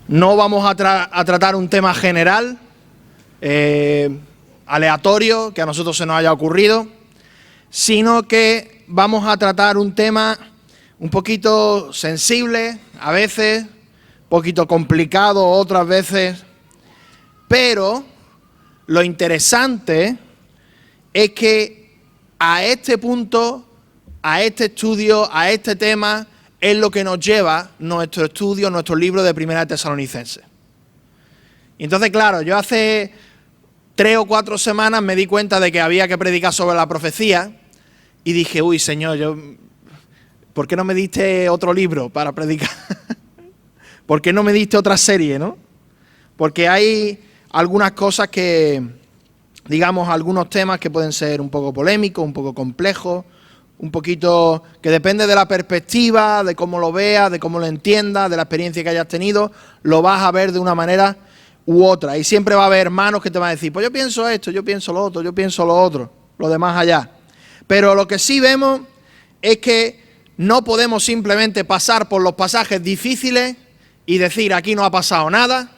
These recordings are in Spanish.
No vamos a tratar un tema general, aleatorio, que a nosotros se nos haya ocurrido, sino que vamos a tratar un tema un poquito sensible, a veces, un poquito complicado otras veces, pero lo interesante es que a este punto, a este estudio, a este tema, es lo que nos lleva nuestro estudio, nuestro libro de Primera de Tesalonicenses. Y entonces, claro, yo hace 3 o 4 semanas me di cuenta de que había que predicar sobre la profecía y dije, uy, Señor, ¿por qué no me diste otro libro para predicar? ¿Por qué no me diste otra serie, no? Porque hay algunas cosas que, digamos, algunos temas que pueden ser un poco polémicos, un poco complejos, un poquito que depende de la perspectiva, de cómo lo veas, de cómo lo entiendas, de la experiencia que hayas tenido, lo vas a ver de una manera u otra. Y siempre va a haber hermanos que te van a decir, pues yo pienso esto, yo pienso lo otro, yo pienso lo otro, lo demás allá. Pero lo que sí vemos es que no podemos simplemente pasar por los pasajes difíciles y decir aquí no ha pasado nada,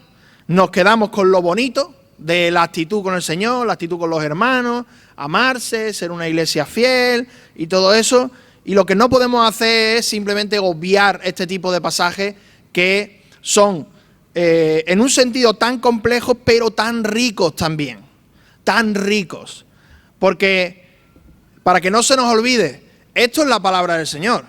nos quedamos con lo bonito de la actitud con el Señor, la actitud con los hermanos, amarse, ser una iglesia fiel y todo eso. Y lo que no podemos hacer es simplemente obviar este tipo de pasajes que son en un sentido tan complejos pero tan ricos también, tan ricos. Porque para que no se nos olvide, esto es la palabra del Señor.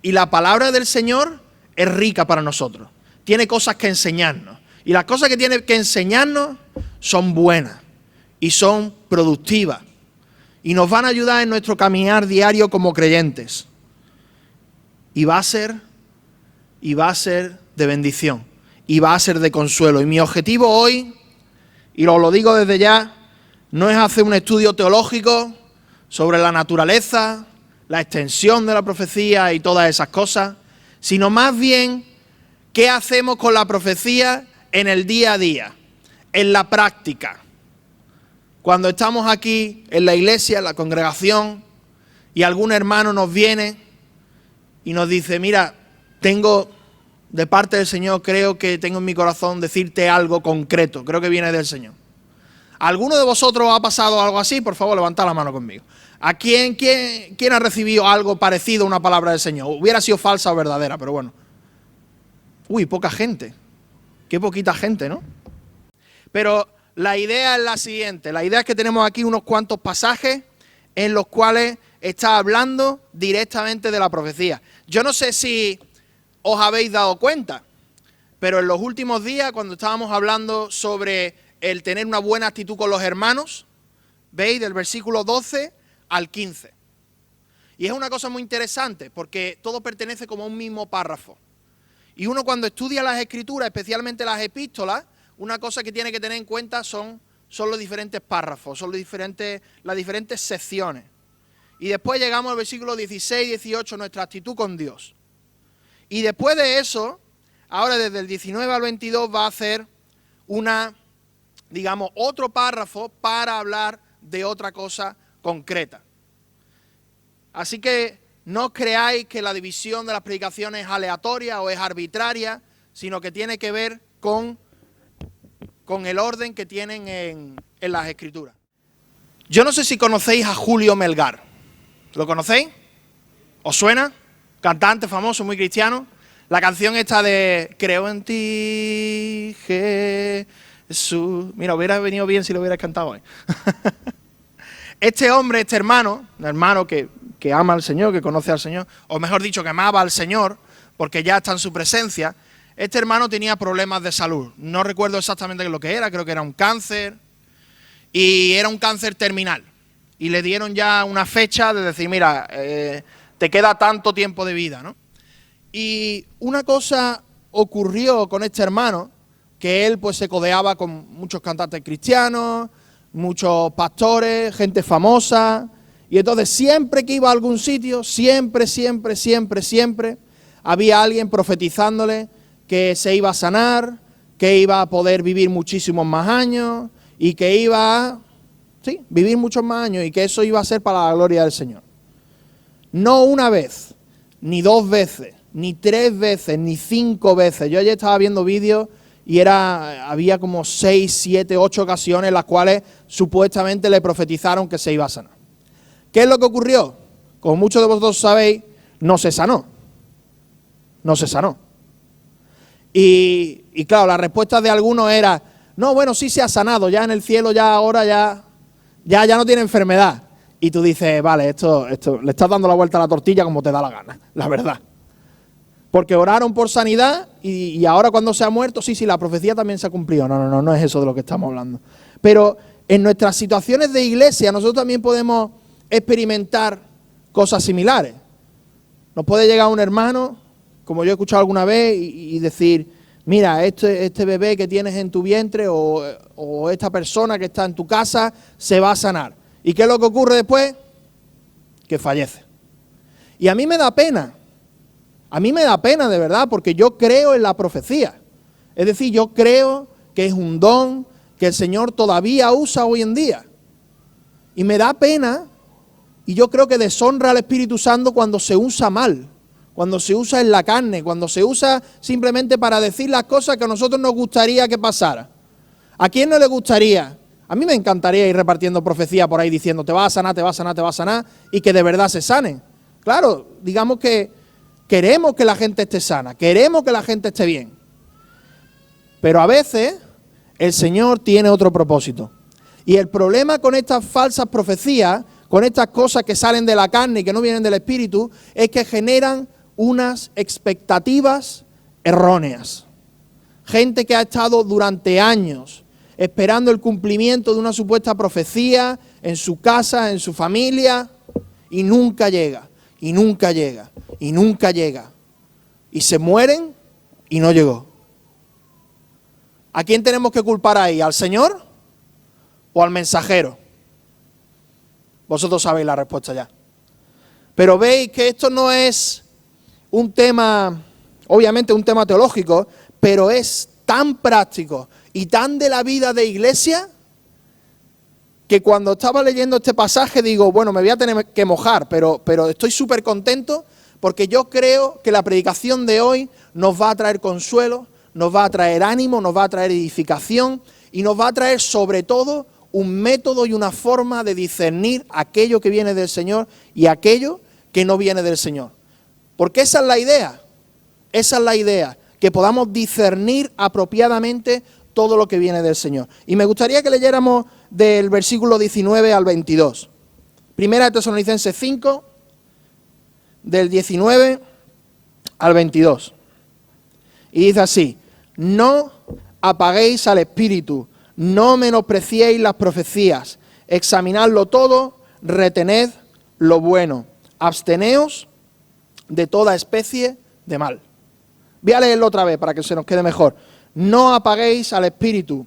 Y la palabra del Señor es rica para nosotros. Tiene cosas que enseñarnos. Y las cosas que tiene que enseñarnos son buenas y son productivas. Y nos van a ayudar en nuestro caminar diario como creyentes. Y va a ser de bendición. Y va a ser de consuelo. Y mi objetivo hoy, y lo digo desde ya, no es hacer un estudio teológico sobre la naturaleza, la extensión de la profecía y todas esas cosas, sino más bien qué hacemos con la profecía en el día a día, en la práctica. Cuando estamos aquí en la iglesia, en la congregación, y algún hermano nos viene y nos dice, mira, tengo de parte del Señor, creo que tengo en mi corazón decirte algo concreto, creo que viene del Señor. ¿A alguno de vosotros ha pasado algo así? Por favor, levantad la mano conmigo. ¿A quién ha recibido algo parecido a una palabra del Señor? Hubiera sido falsa o verdadera, pero bueno. Uy, poca gente. Qué poquita gente, ¿no? Pero la idea es la siguiente. La idea es que tenemos aquí unos cuantos pasajes en los cuales está hablando directamente de la profecía. Yo no sé si os habéis dado cuenta, pero en los últimos días, cuando estábamos hablando sobre el tener una buena actitud con los hermanos, veis del versículo 12 al 15. Y es una cosa muy interesante porque todo pertenece como a un mismo párrafo. Y uno cuando estudia las escrituras, especialmente las epístolas, una cosa que tiene que tener en cuenta son los diferentes párrafos, son las diferentes secciones. Y después llegamos al versículo 16 y 18, nuestra actitud con Dios. Y después de eso, ahora desde el 19 al 22 va a hacer otro párrafo para hablar de otra cosa concreta. Así que no creáis que la división de las predicaciones es aleatoria o es arbitraria, sino que tiene que ver con el orden que tienen en las escrituras. Yo no sé si conocéis a Julio Melgar. ¿Lo conocéis? ¿Os suena? Cantante famoso, muy cristiano. La canción esta de Creo en ti, Jesús. Mira, hubiera venido bien si lo hubieras cantado hoy. Este hombre, este hermano que ama al Señor, que conoce al Señor, o mejor dicho, que amaba al Señor, porque ya está en su presencia, este hermano tenía problemas de salud. No recuerdo exactamente lo que era, creo que era un cáncer, y era un cáncer terminal. Y le dieron ya una fecha de decir, mira, te queda tanto tiempo de vida, ¿no? Y una cosa ocurrió con este hermano, que él pues se codeaba con muchos cantantes cristianos, muchos pastores, gente famosa, y entonces siempre que iba a algún sitio, siempre, había alguien profetizándole que se iba a sanar, que iba a poder vivir muchísimos más años, y que iba a vivir muchos más años, y que eso iba a ser para la gloria del Señor. No una vez, ni 2 veces, ni 3 veces, ni 5 veces. Yo ayer estaba viendo vídeos y había como 6, 7, 8 ocasiones en las cuales supuestamente le profetizaron que se iba a sanar. ¿Qué es lo que ocurrió? Como muchos de vosotros sabéis, no se sanó. No se sanó. Y claro, la respuesta de algunos era, no, bueno, sí se ha sanado, ya en el cielo, ya ahora ya no tiene enfermedad. Y tú dices, vale, esto le estás dando la vuelta a la tortilla como te da la gana, la verdad. Porque oraron por sanidad y ahora cuando se ha muerto, sí, la profecía también se ha cumplido. No es eso de lo que estamos hablando. Pero en nuestras situaciones de iglesia nosotros también podemos experimentar cosas similares. Nos puede llegar un hermano, como yo he escuchado alguna vez, y decir, mira, este bebé que tienes en tu vientre o esta persona que está en tu casa se va a sanar. ¿Y qué es lo que ocurre después? Que fallece. Y a mí me da pena. A mí me da pena de verdad, porque yo creo en la profecía. Es decir, yo creo que es un don que el Señor todavía usa hoy en día. Y me da pena, y yo creo que deshonra al Espíritu Santo cuando se usa mal, cuando se usa en la carne, cuando se usa simplemente para decir las cosas que a nosotros nos gustaría que pasara. ¿A quién no le gustaría? A mí me encantaría ir repartiendo profecía por ahí diciendo, te va a sanar, te va a sanar, te va a sanar, y que de verdad se sanen. Claro, digamos que queremos que la gente esté sana, queremos que la gente esté bien. Pero a veces el Señor tiene otro propósito. Y el problema con estas falsas profecías, con estas cosas que salen de la carne y que no vienen del Espíritu, es que generan unas expectativas erróneas. Gente que ha estado durante años esperando el cumplimiento de una supuesta profecía en su casa, en su familia, y nunca llega, y nunca llega, y nunca llega. Y se mueren y no llegó. ¿A quién tenemos que culpar ahí? ¿Al Señor o al mensajero? Vosotros sabéis la respuesta ya. Pero veis que esto no es un tema, obviamente un tema teológico, pero es tan práctico y tan de la vida de iglesia que cuando estaba leyendo este pasaje digo, bueno, me voy a tener que mojar, pero estoy súper contento porque yo creo que la predicación de hoy nos va a traer consuelo, nos va a traer ánimo, nos va a traer edificación y nos va a traer sobre todo un método y una forma de discernir aquello que viene del Señor y aquello que no viene del Señor. Porque esa es la idea, que podamos discernir apropiadamente todo lo que viene del Señor. Y me gustaría que leyéramos del versículo 19 al 22. Primera de Tesalonicenses 5, del 19 al 22. Y dice así, no apaguéis al Espíritu, no menospreciéis las profecías, examinadlo todo, retened lo bueno, absteneos de toda especie de mal. Voy a leerlo otra vez para que se nos quede mejor. No apaguéis al Espíritu,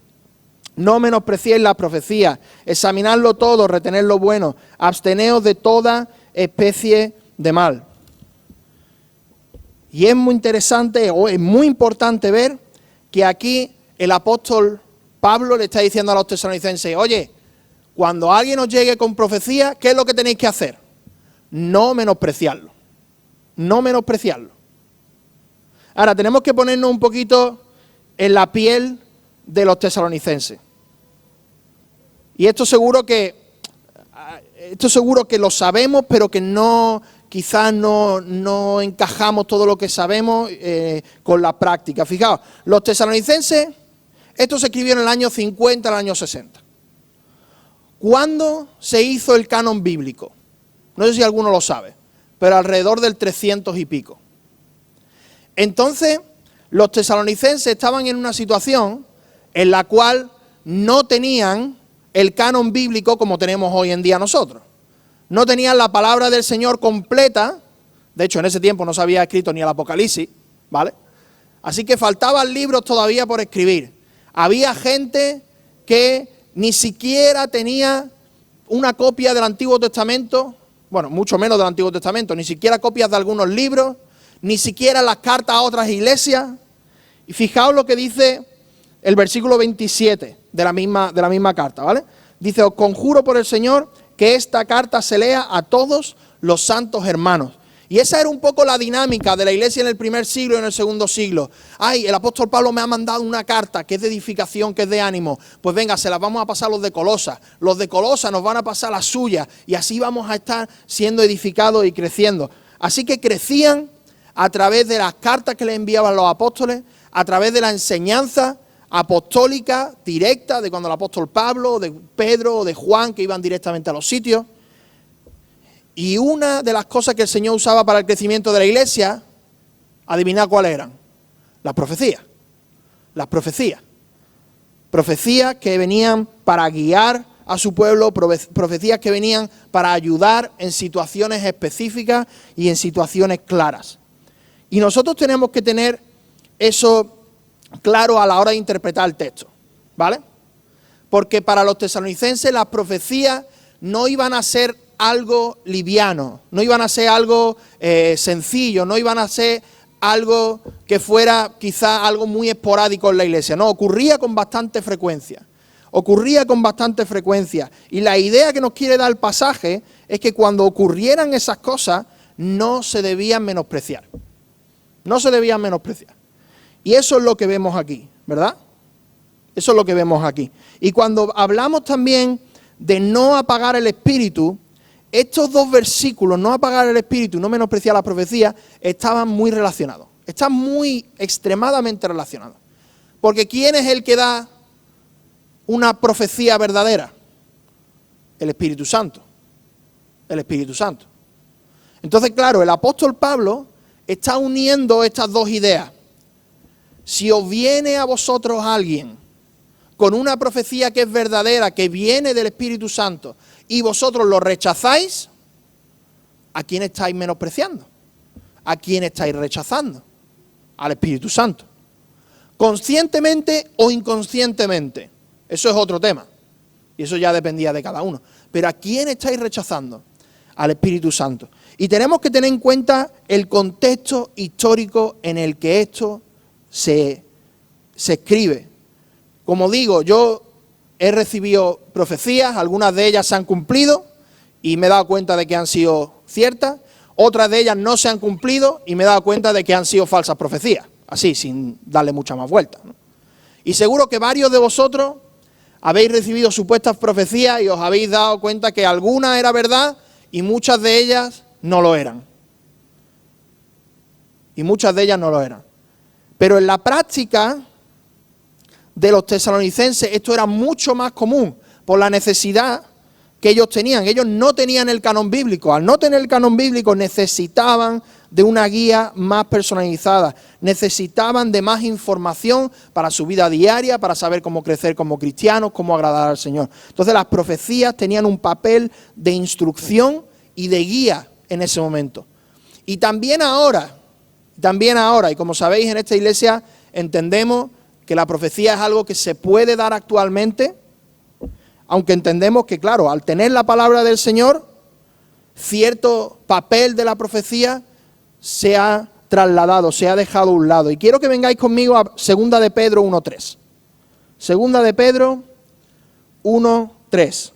no menospreciéis las profecías, examinadlo todo, retened lo bueno, absteneos de toda especie de mal. Y es muy interesante, o es muy importante ver que aquí el apóstol Pablo le está diciendo a los tesalonicenses, oye, cuando alguien os llegue con profecía, ¿qué es lo que tenéis que hacer? No menospreciarlo. No menospreciarlo. Ahora, tenemos que ponernos un poquito en la piel de los tesalonicenses. Y esto seguro que lo sabemos, pero que no, quizás no encajamos todo lo que sabemos con la práctica. Fijaos, los tesalonicenses, esto se escribió en el año 50, en el año 60. ¿Cuándo se hizo el canon bíblico? No sé si alguno lo sabe, pero alrededor del 300 y pico. Entonces, los tesalonicenses estaban en una situación en la cual no tenían el canon bíblico como tenemos hoy en día nosotros. No tenían la palabra del Señor completa. De hecho, en ese tiempo no se había escrito ni el Apocalipsis, ¿vale? Así que faltaban libros todavía por escribir. Había gente que ni siquiera tenía una copia del Antiguo Testamento, bueno, mucho menos del Antiguo Testamento, ni siquiera copias de algunos libros, ni siquiera las cartas a otras iglesias. Y fijaos lo que dice el versículo 27 de la misma carta, ¿vale? Dice, os conjuro por el Señor que esta carta se lea a todos los santos hermanos. Y esa era un poco la dinámica de la iglesia en el primer siglo y en el segundo siglo. Ay, el apóstol Pablo me ha mandado una carta que es de edificación, que es de ánimo. Pues venga, se las vamos a pasar a los de Colosas. Los de Colosas nos van a pasar las suyas y así vamos a estar siendo edificados y creciendo. Así que crecían a través de las cartas que les enviaban los apóstoles, a través de la enseñanza apostólica directa de cuando el apóstol Pablo, de Pedro o de Juan, que iban directamente a los sitios. Y una de las cosas que el Señor usaba para el crecimiento de la iglesia, adivinad cuáles eran. Las profecías. Las profecías. Profecías que venían para guiar a su pueblo, profecías que venían para ayudar en situaciones específicas y en situaciones claras. Y nosotros tenemos que tener eso claro a la hora de interpretar el texto, ¿vale? Porque para los tesalonicenses las profecías no iban a ser algo liviano, no iban a ser algo sencillo, no iban a ser algo que fuera quizá algo muy esporádico en la iglesia. No, ocurría con bastante frecuencia. Y la idea que nos quiere dar el pasaje es que cuando ocurrieran esas cosas no se debían menospreciar. No se debían menospreciar. Y eso es lo que vemos aquí, ¿verdad? Eso es lo que vemos aquí. Y cuando hablamos también de no apagar el espíritu, estos dos versículos, no apagar el espíritu y no menospreciar la profecía, estaban muy relacionados. Están muy extremadamente relacionados. Porque ¿quién es el que da una profecía verdadera? El Espíritu Santo. El Espíritu Santo. Entonces, claro, el apóstol Pablo está uniendo estas dos ideas. Si os viene a vosotros alguien con una profecía que es verdadera, que viene del Espíritu Santo, y vosotros lo rechazáis, ¿a quién estáis menospreciando? ¿A quién estáis rechazando? Al Espíritu Santo. Conscientemente o inconscientemente. Eso es otro tema. Y eso ya dependía de cada uno. Pero ¿a quién estáis rechazando? Al Espíritu Santo. Y tenemos que tener en cuenta el contexto histórico en el que esto se escribe. Como digo, yo he recibido profecías, algunas de ellas se han cumplido y me he dado cuenta de que han sido ciertas, otras de ellas no se han cumplido y me he dado cuenta de que han sido falsas profecías, así, sin darle mucha más vuelta, ¿no? Y seguro que varios de vosotros habéis recibido supuestas profecías y os habéis dado cuenta que algunas era verdad y muchas de ellas no lo eran. Pero en la práctica de los tesalonicenses esto era mucho más común por la necesidad que ellos tenían. Ellos no tenían el canon bíblico. Al no tener el canon bíblico necesitaban de una guía más personalizada. Necesitaban de más información para su vida diaria, para saber cómo crecer como cristianos, cómo agradar al Señor. Entonces las profecías tenían un papel de instrucción y de guía en ese momento. Y también ahora, y como sabéis en esta iglesia entendemos que la profecía es algo que se puede dar actualmente, aunque entendemos que, claro, al tener la palabra del Señor, cierto papel de la profecía se ha trasladado, se ha dejado a un lado. Y quiero que vengáis conmigo a 2 de Pedro 1:3. 2 de Pedro 1:3.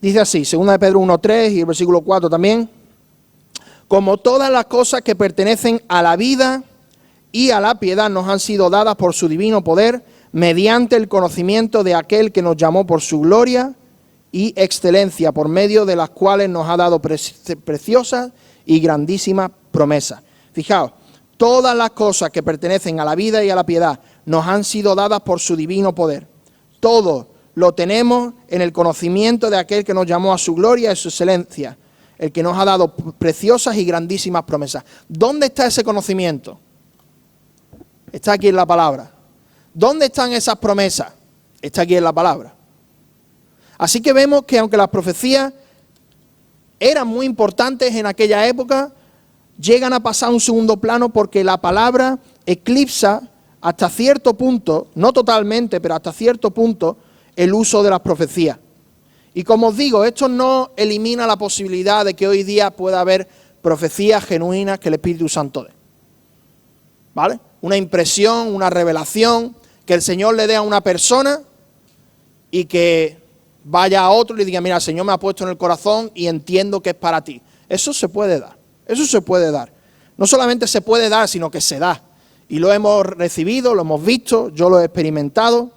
Dice así, 2 de Pedro 1:3 y el versículo 4 también. Como todas las cosas que pertenecen a la vida y a la piedad nos han sido dadas por su divino poder, mediante el conocimiento de aquel que nos llamó por su gloria y excelencia, por medio de las cuales nos ha dado preciosas y grandísimas promesas. Fijaos, todas las cosas que pertenecen a la vida y a la piedad nos han sido dadas por su divino poder. Todo lo tenemos en el conocimiento de aquel que nos llamó a su gloria y a su excelencia, el que nos ha dado preciosas y grandísimas promesas. ¿Dónde está ese conocimiento? Está aquí en la palabra. ¿Dónde están esas promesas? Está aquí en la palabra. Así que vemos que aunque las profecías eran muy importantes en aquella época, llegan a pasar a un segundo plano porque la palabra eclipsa hasta cierto punto, no totalmente, pero hasta cierto punto, el uso de las profecías. Y como os digo, esto no elimina la posibilidad de que hoy día pueda haber profecías genuinas que el Espíritu Santo dé. ¿Vale? Una impresión, una revelación que el Señor le dé a una persona y que vaya a otro y le diga, mira, el Señor me ha puesto en el corazón y entiendo que es para ti. Eso se puede dar, eso se puede dar. No solamente se puede dar, sino que se da. Y lo hemos recibido, lo hemos visto, yo lo he experimentado.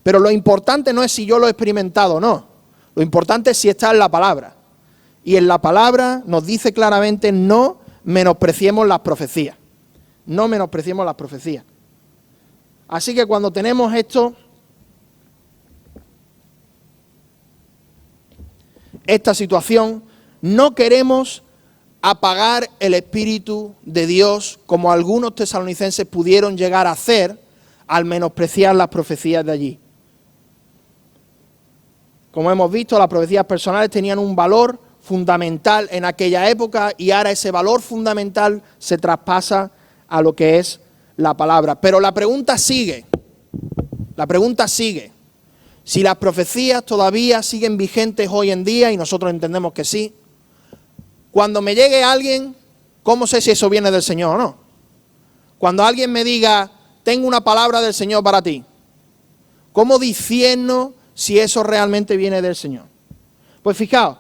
Pero lo importante no es si yo lo he experimentado o no. Lo importante es si está en la palabra. Y en la palabra nos dice claramente, no menospreciemos las profecías. No menospreciemos las profecías. Así que cuando tenemos esta situación, no queremos apagar el Espíritu de Dios como algunos tesalonicenses pudieron llegar a hacer al menospreciar las profecías de allí. Como hemos visto, las profecías personales tenían un valor fundamental en aquella época y ahora ese valor fundamental se traspasa a lo que es la palabra. Pero la pregunta sigue. Si las profecías todavía siguen vigentes hoy en día, y nosotros entendemos que sí, cuando me llegue alguien, ¿cómo sé si eso viene del Señor o no? Cuando alguien me diga, tengo una palabra del Señor para ti, ¿cómo discierno si eso realmente viene del Señor? Pues fijaos,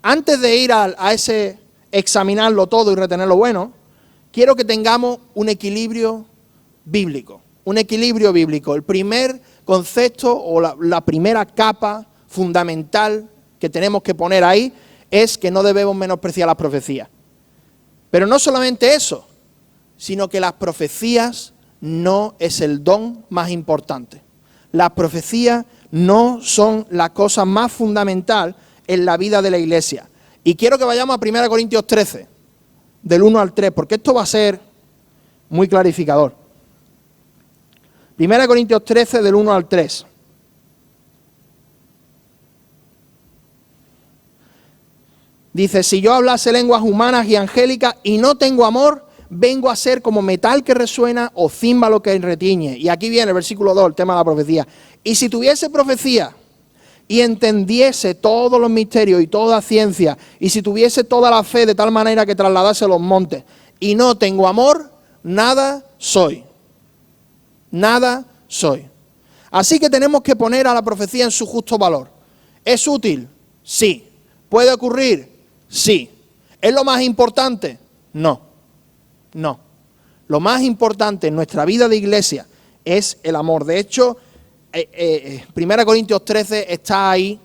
antes de ir a ese examinarlo todo y retener lo bueno, quiero que tengamos un equilibrio bíblico. Un equilibrio bíblico. El primer concepto o la primera capa fundamental que tenemos que poner ahí es que no debemos menospreciar las profecías. Pero no solamente eso, sino que las profecías no es el don más importante. Las profecías no son la cosa más fundamental en la vida de la iglesia. Y quiero que vayamos a 1 Corintios 13, del 1 al 3, porque esto va a ser muy clarificador. 1 Corintios 13, del 1 al 3. Dice, si yo hablase lenguas humanas y angélicas y no tengo amor, vengo a ser como metal que resuena o címbalo que retiñe. Y aquí viene el versículo 2, el tema de la profecía. Y si tuviese profecía y entendiese todos los misterios y toda ciencia, y si tuviese toda la fe de tal manera que trasladase los montes, y no tengo amor, nada soy. Nada soy. Así que tenemos que poner a la profecía en su justo valor. ¿Es útil? Sí. ¿Puede ocurrir? Sí. ¿Es lo más importante? No. No. Lo más importante en nuestra vida de iglesia es el amor. De hecho, 1 Corintios 13 está ahí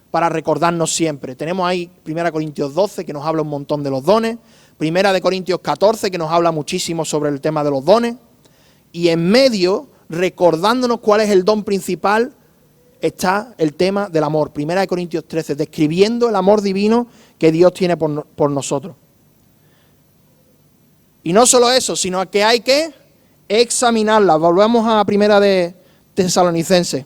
para recordarnos siempre. Tenemos ahí 1 Corintios 12 que nos habla un montón de los dones. 1 Corintios 14 que nos habla muchísimo sobre el tema de los dones. Y en medio, recordándonos cuál es el don principal, está el tema del amor. 1 Corintios 13, describiendo el amor divino que Dios tiene por nosotros. Y no solo eso, sino que hay que examinarla. Volvemos a 1 de Tesalonicenses.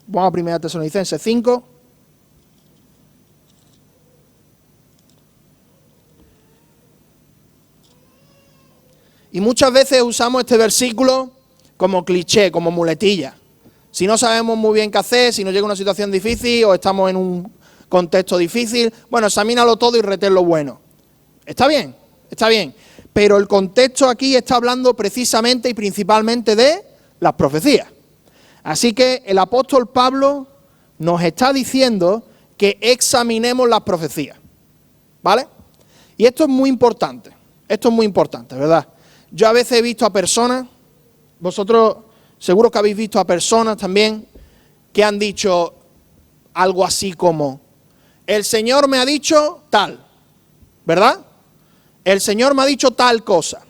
Vamos a 1 Tesalonicenses 5. Y muchas veces usamos este versículo como cliché, como muletilla. Si no sabemos muy bien qué hacer, si nos llega una situación difícil o estamos en un contexto difícil, bueno, examínalo todo y retén lo bueno. Está bien, pero el contexto aquí está hablando precisamente y principalmente de las profecías. Así que el apóstol Pablo nos está diciendo que examinemos las profecías, ¿vale? Y esto es muy importante, ¿verdad? Yo a veces he visto a personas, vosotros seguro que habéis visto a personas también, que han dicho algo así como, el Señor me ha dicho tal, ¿verdad? El Señor me ha dicho tal cosa.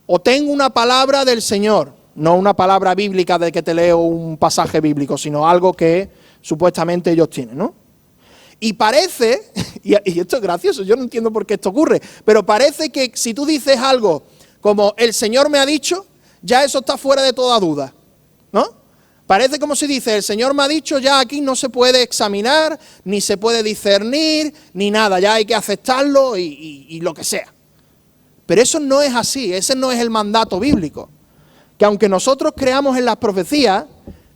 O tengo una palabra del Señor, no una palabra bíblica de que te leo un pasaje bíblico, sino algo que supuestamente ellos tienen, ¿no? Y parece, y esto es gracioso, yo no entiendo por qué esto ocurre, pero parece que si tú dices algo como el Señor me ha dicho, ya eso está fuera de toda duda, ¿no? Parece como si dice, el Señor me ha dicho, ya aquí no se puede examinar, ni se puede discernir, ni nada, ya hay que aceptarlo y lo que sea. Pero eso no es así, ese no es el mandato bíblico. Que aunque nosotros creamos en las profecías,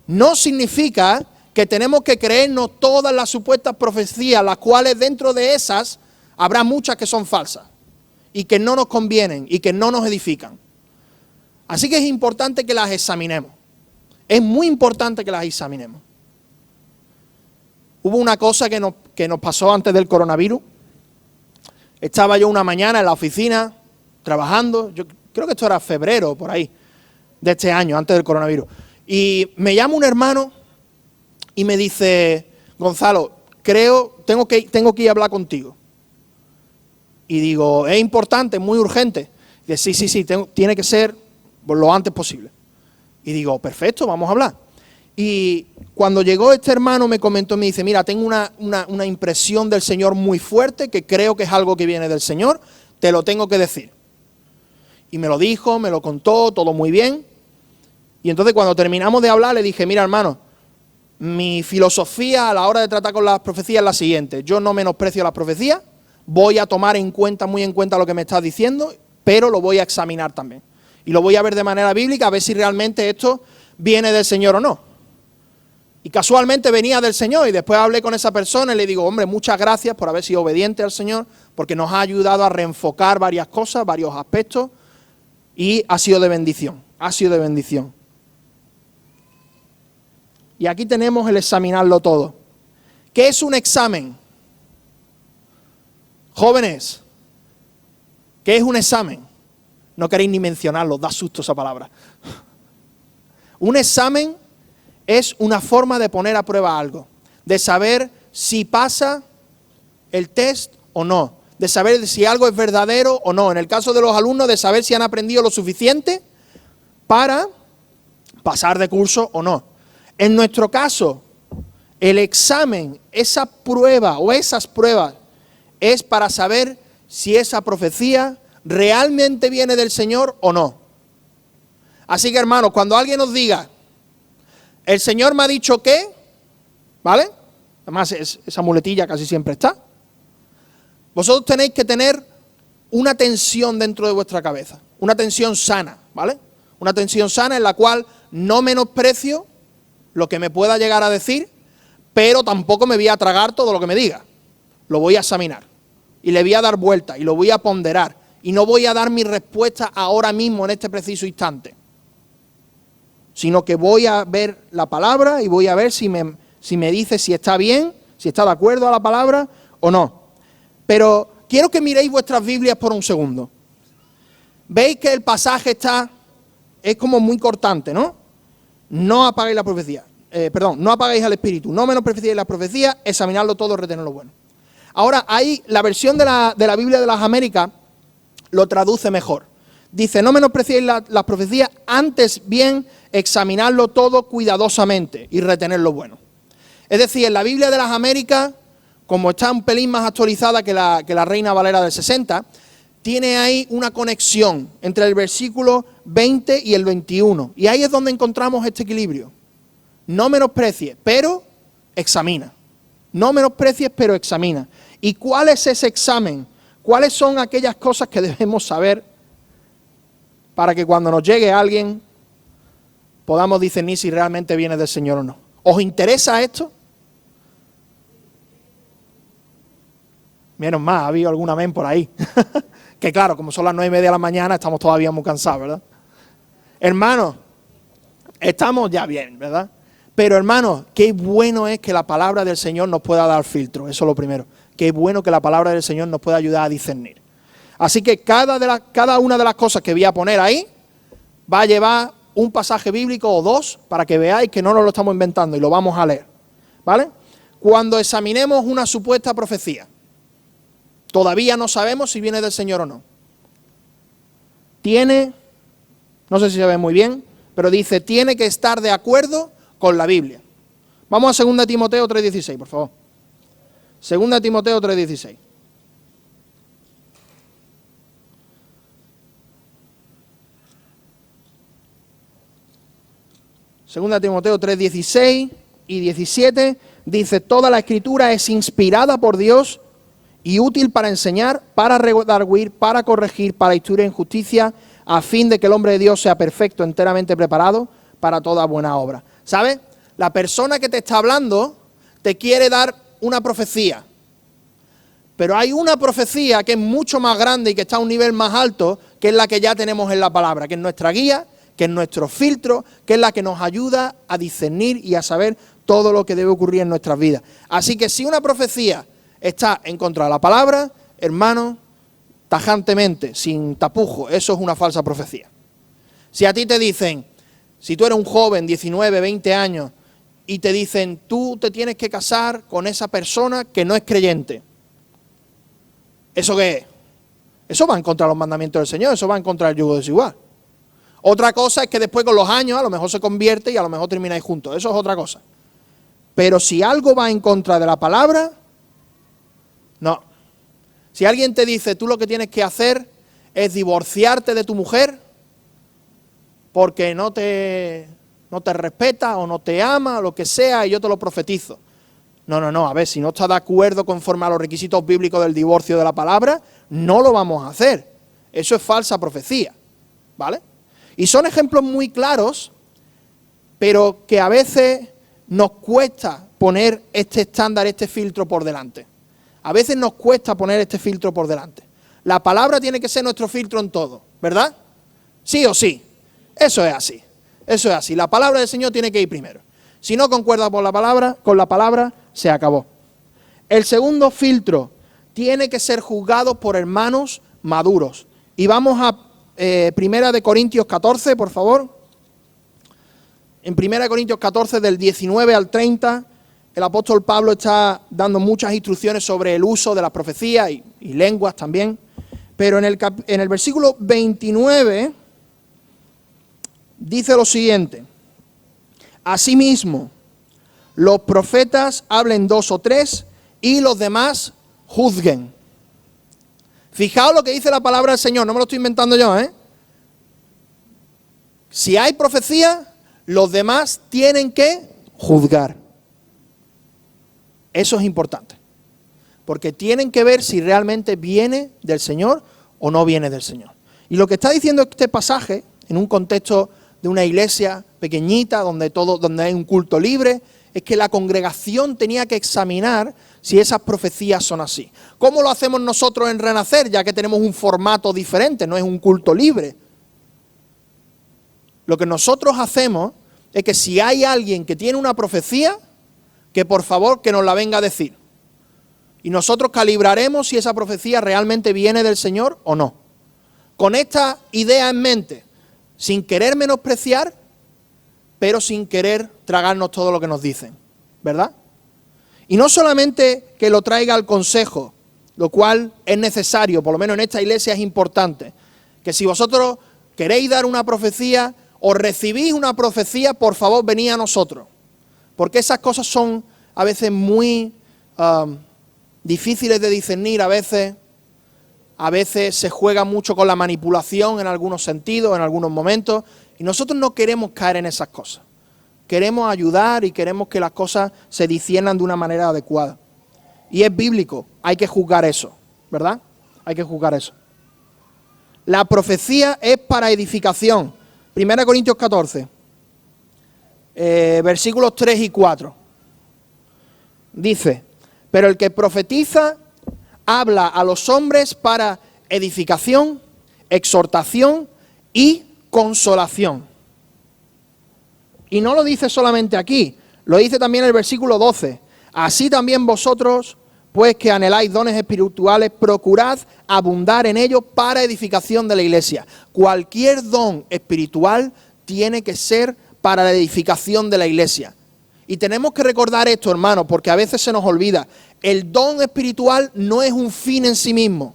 no significa que tenemos que creernos todas las supuestas profecías, las cuales dentro de esas habrá muchas que son falsas y que no nos convienen y que no nos edifican. Así que es importante que las examinemos. Es muy importante que las examinemos. Hubo una cosa que nos pasó antes del coronavirus. Estaba yo una mañana en la oficina trabajando, yo creo que esto era febrero, por ahí, de este año, antes del coronavirus. Y me llama un hermano y me dice, Gonzalo, tengo que ir a hablar contigo. Y digo, es importante, es muy urgente. Y dice, sí, tiene que ser lo antes posible. Y digo, perfecto, vamos a hablar. Y cuando llegó este hermano me comentó, me dice, mira, tengo una impresión del Señor muy fuerte, que creo que es algo que viene del Señor, te lo tengo que decir. Y me lo dijo, me lo contó, todo muy bien. Y entonces cuando terminamos de hablar le dije, mira hermano, mi filosofía a la hora de tratar con las profecías es la siguiente. Yo no menosprecio las profecías, voy a tomar muy en cuenta lo que me estás diciendo, pero lo voy a examinar también. Y lo voy a ver de manera bíblica, a ver si realmente esto viene del Señor o no. Y casualmente venía del Señor y después hablé con esa persona y le digo, hombre, muchas gracias por haber sido obediente al Señor, porque nos ha ayudado a reenfocar varias cosas, varios aspectos, y ha sido de bendición, Y aquí tenemos el examinarlo todo. ¿Qué es un examen? Jóvenes, ¿qué es un examen? No queréis ni mencionarlo, da susto esa palabra. Un examen es una forma de poner a prueba algo, de saber si pasa el test o no, de saber si algo es verdadero o no. En el caso de los alumnos, de saber si han aprendido lo suficiente para pasar de curso o no. En nuestro caso, el examen, esa prueba o esas pruebas, es para saber si esa profecía realmente viene del Señor o no. Así que hermanos, cuando alguien nos diga, el Señor me ha dicho que, ¿vale? Además esa muletilla casi siempre está. Vosotros tenéis que tener una tensión dentro de vuestra cabeza, una tensión sana, ¿vale? Una tensión sana en la cual no menosprecio lo que me pueda llegar a decir, pero tampoco me voy a tragar todo lo que me diga. Lo voy a examinar y le voy a dar vuelta y lo voy a ponderar y no voy a dar mi respuesta ahora mismo en este preciso instante, sino que voy a ver la palabra y voy a ver si me dice si está bien, si está de acuerdo a la palabra o no. Pero quiero que miréis vuestras Biblias por un segundo. Veis que el pasaje es como muy cortante, ¿no? No apaguéis la profecía. No apaguéis al espíritu, no menospreciéis la profecía, examinadlo todo, retened lo bueno. Ahora, ahí la versión de la Biblia de las Américas lo traduce mejor. Dice, no menospreciéis las profecías, antes bien examinadlo todo cuidadosamente y retener lo bueno. Es decir, en la Biblia de las Américas, como está un pelín más actualizada que la Reina Valera del 60, tiene ahí una conexión entre el versículo 20 y el 21. Y ahí es donde encontramos este equilibrio. No menosprecies, pero examina. No menosprecies, pero examina. ¿Y cuál es ese examen? ¿Cuáles son aquellas cosas que debemos saber para que cuando nos llegue alguien podamos discernir si realmente viene del Señor o no? ¿Os interesa esto? Menos mal, ha habido algún amén por ahí. Que claro, como son las 9:30 de la mañana, estamos todavía muy cansados, ¿verdad? Hermanos, estamos ya bien, ¿verdad? Pero hermanos, qué bueno es que la palabra del Señor nos pueda dar filtro, eso es lo primero. Qué bueno que la palabra del Señor nos pueda ayudar a discernir. Así que cada una de las cosas que voy a poner ahí va a llevar un pasaje bíblico o dos para que veáis que no nos lo estamos inventando y lo vamos a leer, ¿vale? Cuando examinemos una supuesta profecía, todavía no sabemos si viene del Señor o no. No sé si se ve muy bien, pero dice, tiene que estar de acuerdo con la Biblia. Vamos a 2 Timoteo 3:16, por favor. 2 Timoteo 3:16. Segunda Timoteo 3:16 y 17 dice, toda la escritura es inspirada por Dios y útil para enseñar, para redarguir, para corregir, para instruir en justicia, a fin de que el hombre de Dios sea perfecto, enteramente preparado para toda buena obra. ¿Sabes? La persona que te está hablando te quiere dar una profecía. Pero hay una profecía que es mucho más grande y que está a un nivel más alto, que es la que ya tenemos en la palabra, que es nuestra guía, que es nuestro filtro, que es la que nos ayuda a discernir y a saber todo lo que debe ocurrir en nuestras vidas. Así que si una profecía está en contra de la palabra, hermano, tajantemente, sin tapujo, eso es una falsa profecía. Si a ti te dicen, si tú eres un joven, 19, 20 años, y te dicen, tú te tienes que casar con esa persona que no es creyente, ¿eso qué es? Eso va en contra de los mandamientos del Señor, eso va en contra del yugo desigual. Otra cosa es que después con los años a lo mejor se convierte y a lo mejor termináis juntos, eso es otra cosa. Pero si algo va en contra de la palabra, no. Si alguien te dice, tú lo que tienes que hacer es divorciarte de tu mujer porque no te respeta o no te ama o lo que sea y yo te lo profetizo. No, a ver, si no está de acuerdo conforme a los requisitos bíblicos del divorcio de la palabra, no lo vamos a hacer. Eso es falsa profecía, ¿vale? Y son ejemplos muy claros, pero que a veces nos cuesta poner este estándar, este filtro por delante. A veces nos cuesta poner este filtro por delante. La palabra tiene que ser nuestro filtro en todo, ¿verdad? Sí o sí. Eso es así. Eso es así. La palabra del Señor tiene que ir primero. Si no concuerda con la palabra, se acabó. El segundo filtro tiene que ser juzgado por hermanos maduros. Y vamos a 1 Corintios 14, por favor. En 1 Corintios 14, del 19 al 30, el apóstol Pablo está dando muchas instrucciones sobre el uso de las profecías y lenguas también. Pero en el versículo 29 dice lo siguiente: asimismo, los profetas hablen 2 o 3 y los demás juzguen. Fijaos lo que dice la palabra del Señor, no me lo estoy inventando yo, ¿eh? Si hay profecía, los demás tienen que juzgar. Eso es importante, porque tienen que ver si realmente viene del Señor o no viene del Señor. Y lo que está diciendo este pasaje, en un contexto de una iglesia pequeñita, donde hay un culto libre, es que la congregación tenía que examinar si esas profecías son así. ¿Cómo lo hacemos nosotros en Renacer, ya que tenemos un formato diferente, no es un culto libre? Lo que nosotros hacemos es que si hay alguien que tiene una profecía, que por favor que nos la venga a decir. Y nosotros calibraremos si esa profecía realmente viene del Señor o no. Con esta idea en mente, sin querer menospreciar, pero sin querer tragarnos todo lo que nos dicen, ¿verdad? Y no solamente que lo traiga al consejo, lo cual es necesario, por lo menos en esta iglesia es importante, que si vosotros queréis dar una profecía o recibís una profecía, por favor venid a nosotros, porque esas cosas son a veces muy difíciles de discernir, a veces se juega mucho con la manipulación en algunos sentidos, en algunos momentos, y nosotros no queremos caer en esas cosas. Queremos ayudar y queremos que las cosas se disciernan de una manera adecuada. Y es bíblico, hay que juzgar eso, ¿verdad? Hay que juzgar eso. La profecía es para edificación. 1 Corintios 14, versículos 3 y 4. Dice, pero el que profetiza habla a los hombres para edificación, exhortación y consolación. Y no lo dice solamente aquí, lo dice también en el versículo 12. Así también vosotros, pues que anheláis dones espirituales, procurad abundar en ellos para edificación de la iglesia. Cualquier don espiritual tiene que ser para la edificación de la iglesia. Y tenemos que recordar esto, hermanos, porque a veces se nos olvida. El don espiritual no es un fin en sí mismo.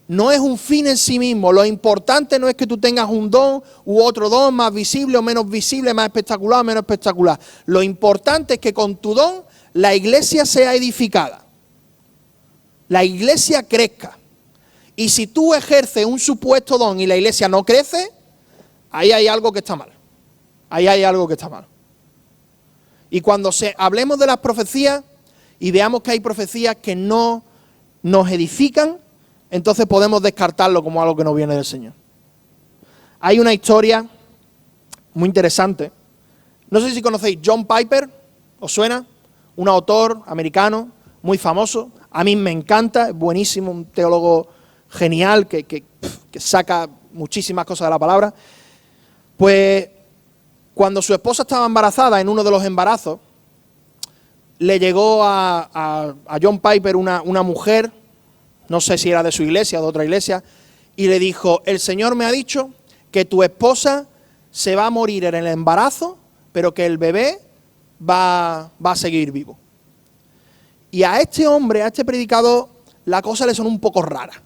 No es un fin en sí mismo. Lo importante no es que tú tengas un don u otro don más visible o menos visible, más espectacular o menos espectacular. Lo importante es que con tu don la iglesia sea edificada. La iglesia crezca. Y si tú ejerces un supuesto don y la iglesia no crece, ahí hay algo que está mal. Ahí hay algo que está mal. Y cuando hablemos de las profecías y veamos que hay profecías que no nos edifican, entonces podemos descartarlo como algo que no viene del Señor. Hay una historia muy interesante. No sé si conocéis John Piper, ¿os suena? Un autor americano muy famoso. A mí me encanta, es buenísimo, un teólogo genial que saca muchísimas cosas de la palabra. Pues cuando su esposa estaba embarazada, en uno de los embarazos, le llegó a John Piper una mujer, no sé si era de su iglesia o de otra iglesia, y le dijo: el Señor me ha dicho que tu esposa se va a morir en el embarazo, pero que el bebé va a seguir vivo. Y a este hombre, a este predicador, la cosa le sonó un poco rara.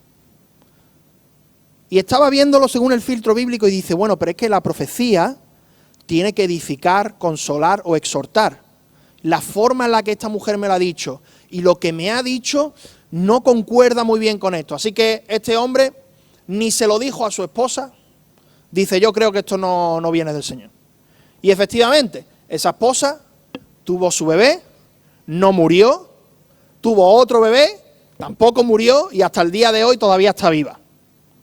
Y estaba viéndolo según el filtro bíblico y dice: bueno, pero es que la profecía tiene que edificar, consolar o exhortar. La forma en la que esta mujer me lo ha dicho y lo que me ha dicho no concuerda muy bien con esto. Así que este hombre ni se lo dijo a su esposa. Dice: yo creo que esto no viene del Señor. Y efectivamente, esa esposa tuvo su bebé, no murió, tuvo otro bebé, tampoco murió y hasta el día de hoy todavía está viva.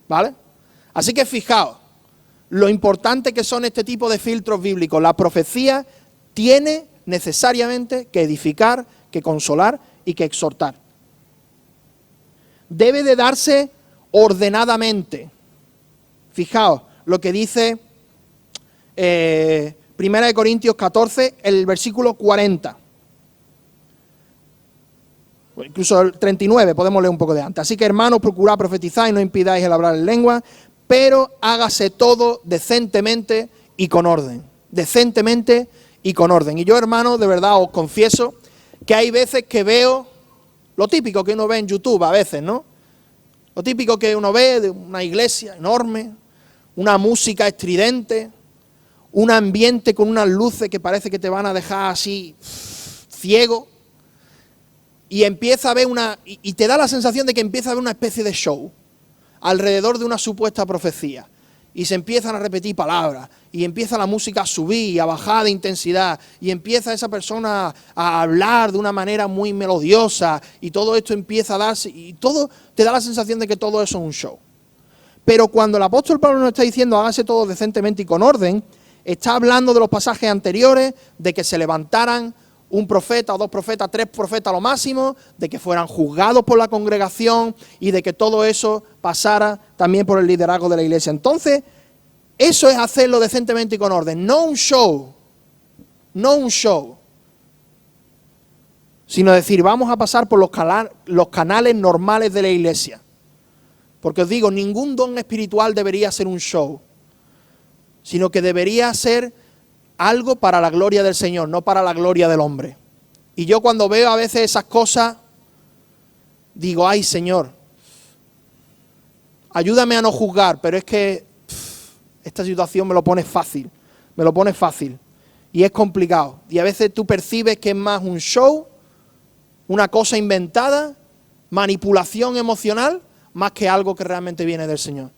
¿Vale? Así que fijaos lo importante que son este tipo de filtros bíblicos. La profecía tiene necesariamente que edificar, que consolar y que exhortar. Debe de darse ordenadamente. Fijaos lo que dice 1 Corintios 14, el versículo 40. Incluso el 39, podemos leer un poco de antes. Así que, hermanos, procurad profetizar y no impidáis el hablar en lengua, pero hágase todo decentemente y con orden. Decentemente y con orden. Y yo, hermanos, de verdad os confieso que hay veces que veo lo típico que uno ve en YouTube a veces, ¿no? Lo típico que uno ve de una iglesia enorme, una música estridente, un ambiente con unas luces que parece que te van a dejar así ciego. Y empieza a ver y te da la sensación de que empieza a haber una especie de show alrededor de una supuesta profecía. Y se empiezan a repetir palabras, y empieza la música a subir y a bajar de intensidad, y empieza esa persona a hablar de una manera muy melodiosa, y todo esto empieza a darse, y todo te da la sensación de que todo eso es un show. Pero cuando el apóstol Pablo nos está diciendo hágase todo decentemente y con orden, está hablando de los pasajes anteriores, de que se levantaran un profeta o dos profetas, tres profetas a lo máximo, de que fueran juzgados por la congregación y de que todo eso pasara también por el liderazgo de la iglesia. Entonces, eso es hacerlo decentemente y con orden, no un show, sino decir, vamos a pasar por los canales normales de la iglesia. Porque os digo, ningún don espiritual debería ser un show, sino que debería ser algo para la gloria del Señor, no para la gloria del hombre. Y yo cuando veo a veces esas cosas, digo, ay Señor, ayúdame a no juzgar, pero es que esta situación me lo pone fácil. Y es complicado. Y a veces tú percibes que es más un show, una cosa inventada, manipulación emocional, más que algo que realmente viene del Señor.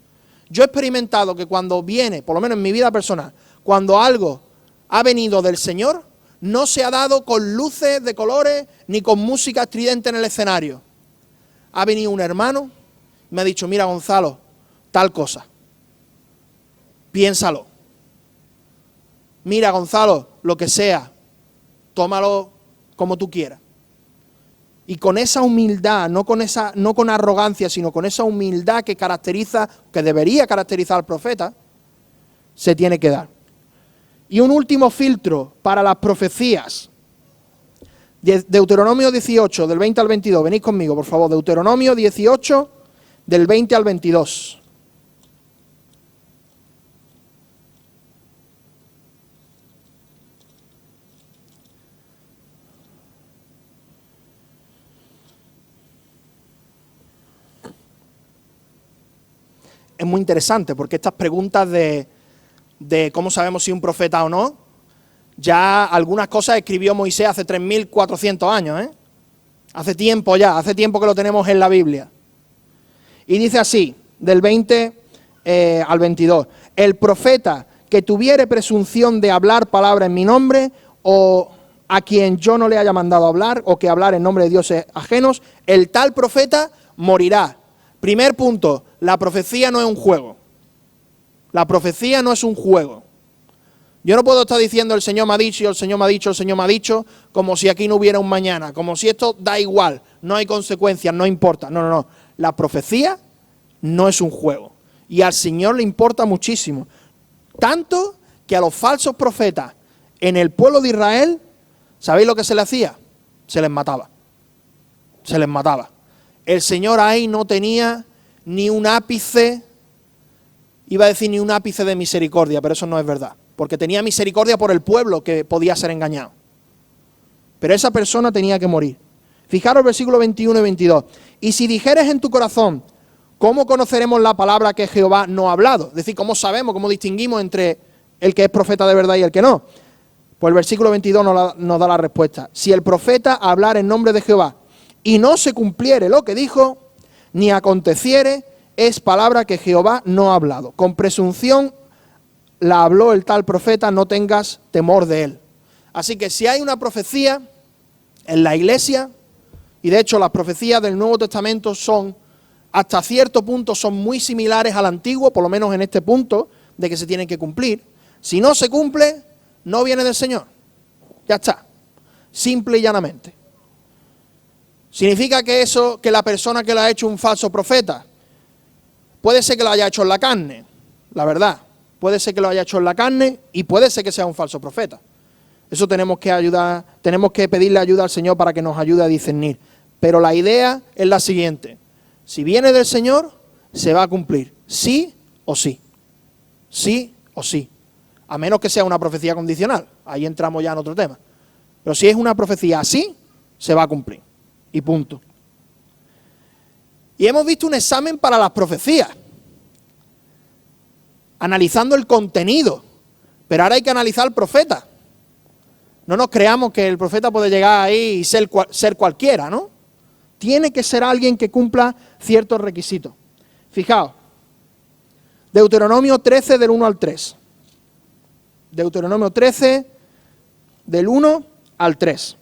Yo he experimentado que cuando viene, por lo menos en mi vida personal, cuando algo ha venido del Señor, no se ha dado con luces de colores ni con música estridente en el escenario. Ha venido un hermano y me ha dicho, mira Gonzalo, tal cosa, piénsalo. Mira Gonzalo, lo que sea, tómalo como tú quieras. Y con esa humildad, no con arrogancia, sino con esa humildad que debería caracterizar al profeta, se tiene que dar. Y un último filtro para las profecías. Deuteronomio 18, del 20 al 22. Venid conmigo, por favor. Deuteronomio 18, del 20 al 22. Es muy interesante porque estas preguntas de cómo sabemos si un profeta o no, ya algunas cosas escribió Moisés hace 3.400 años, ¿eh? Hace tiempo que lo tenemos en la Biblia. Y dice así, del 20 al 22, el profeta que tuviere presunción de hablar palabra en mi nombre, o a quien yo no le haya mandado hablar, o que hablar en nombre de dioses ajenos, el tal profeta morirá. Primer punto, la profecía no es un juego. La profecía no es un juego. Yo no puedo estar diciendo el Señor me ha dicho, el Señor me ha dicho, el Señor me ha dicho, como si aquí no hubiera un mañana, como si esto da igual, no hay consecuencias, no importa. No. La profecía no es un juego. Y al Señor le importa muchísimo. Tanto que a los falsos profetas en el pueblo de Israel, ¿sabéis lo que se les hacía? Se les mataba. Se les mataba. El Señor ahí no tenía ni un ápice, iba a decir ni un ápice de misericordia, pero eso no es verdad. Porque tenía misericordia por el pueblo que podía ser engañado. Pero esa persona tenía que morir. Fijaros versículos 21 y 22. Y si dijeres en tu corazón, ¿cómo conoceremos la palabra que Jehová no ha hablado? Es decir, ¿cómo sabemos, cómo distinguimos entre el que es profeta de verdad y el que no? Pues el versículo 22 nos da la respuesta. Si el profeta hablara en nombre de Jehová y no se cumpliere lo que dijo, ni aconteciere, es palabra que Jehová no ha hablado. Con presunción la habló el tal profeta, no tengas temor de él. Así que si hay una profecía en la iglesia, y de hecho las profecías del Nuevo Testamento son, hasta cierto punto, son muy similares al Antiguo, por lo menos en este punto, de que se tienen que cumplir. Si no se cumple, no viene del Señor. Ya está. Simple y llanamente. ¿Significa que eso, que la persona que lo ha hecho un falso profeta? Puede ser que lo haya hecho en la carne, la verdad. Puede ser que lo haya hecho en la carne y puede ser que sea un falso profeta. Eso tenemos que pedirle ayuda al Señor para que nos ayude a discernir. Pero la idea es la siguiente. Si viene del Señor, se va a cumplir. Sí o sí. Sí o sí. A menos que sea una profecía condicional. Ahí entramos ya en otro tema. Pero si es una profecía así, se va a cumplir. Y punto. Y hemos visto un examen para las profecías. Analizando el contenido. Pero ahora hay que analizar al profeta. No nos creamos que el profeta puede llegar ahí y ser cualquiera, ¿no? Tiene que ser alguien que cumpla ciertos requisitos. Fijaos, Deuteronomio 13 del 1 al 3. Deuteronomio 13 del 1 al 3.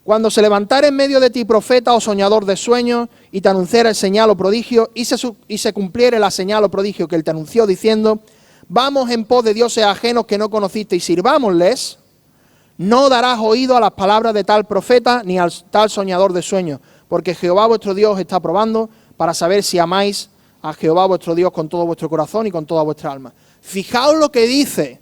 Cuando se levantare en medio de ti profeta o soñador de sueños y te anunciara el señal o prodigio y se cumpliere la señal o prodigio que él te anunció diciendo, vamos en pos de dioses ajenos que no conociste y sirvámosles, no darás oído a las palabras de tal profeta ni al tal soñador de sueños, porque Jehová vuestro Dios está probando para saber si amáis a Jehová vuestro Dios con todo vuestro corazón y con toda vuestra alma. Fijaos lo que dice,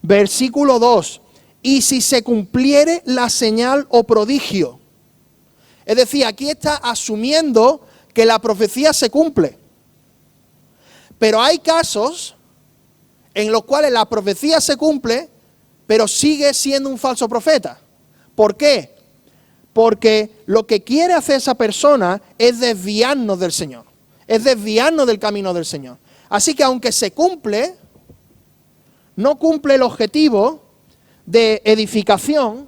versículo 2, y si se cumpliere la señal o prodigio. Es decir, aquí está asumiendo que la profecía se cumple. Pero hay casos en los cuales la profecía se cumple, pero sigue siendo un falso profeta. ¿Por qué? Porque lo que quiere hacer esa persona es desviarnos del Señor. Es desviarnos del camino del Señor. Así que aunque se cumple, no cumple el objetivo de edificación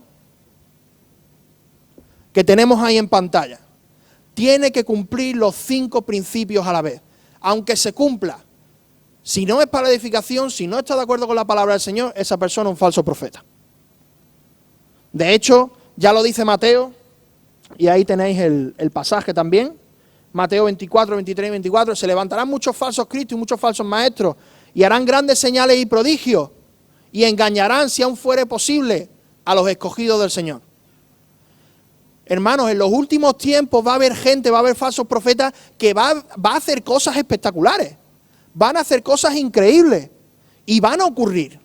que tenemos ahí en pantalla. Tiene que cumplir los 5 principios a la vez. Aunque se cumpla, si no es para edificación, si no está de acuerdo con la palabra del Señor, esa persona es un falso profeta. De hecho, ya lo dice Mateo, y ahí tenéis el pasaje también. Mateo 24, 23 y 24. Se levantarán muchos falsos cristos y muchos falsos maestros, y harán grandes señales y prodigios, y engañarán, si aún fuere posible, a los escogidos del Señor. Hermanos, en los últimos tiempos va a haber gente, va a haber falsos profetas que va a hacer cosas espectaculares. Van a hacer cosas increíbles y van a ocurrir.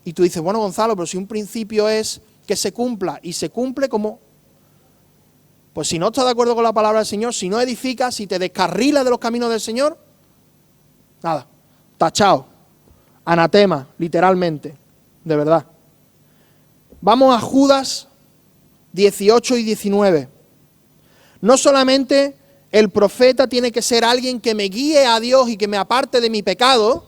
Y tú dices, bueno, Gonzalo, pero si un principio es que se cumpla y se cumple como... Pues si no estás de acuerdo con la palabra del Señor, si no edificas, si te descarrilas de los caminos del Señor, nada, tachado, anatema, literalmente, de verdad. Vamos a Judas 18 y 19. No solamente el profeta tiene que ser alguien que me guíe a Dios y que me aparte de mi pecado,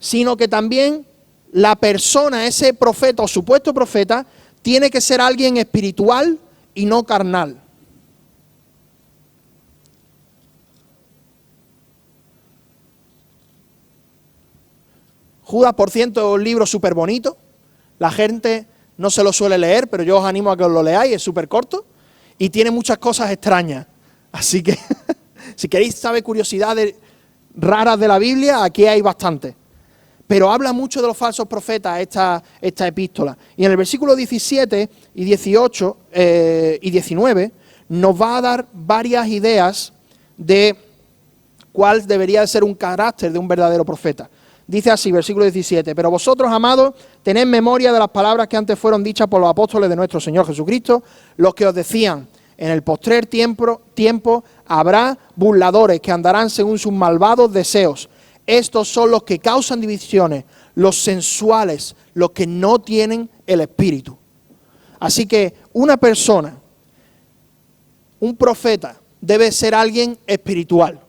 sino que también la persona, ese profeta o supuesto profeta, tiene que ser alguien espiritual y no carnal. Judas, por cierto, es un libro súper bonito. La gente no se lo suele leer, pero yo os animo a que os lo leáis, es súper corto y tiene muchas cosas extrañas. Así que, si queréis saber curiosidades raras de la Biblia, aquí hay bastante. Pero habla mucho de los falsos profetas esta epístola. Y en el versículo 17 y 18 y 19 nos va a dar varias ideas de cuál debería de ser un carácter de un verdadero profeta. Dice así, versículo 17, pero vosotros, amados, tened memoria de las palabras que antes fueron dichas por los apóstoles de nuestro Señor Jesucristo, los que os decían, en el postrer tiempo habrá burladores que andarán según sus malvados deseos. Estos son los que causan divisiones, los sensuales, los que no tienen el Espíritu. Así que una persona, un profeta, debe ser alguien espiritual,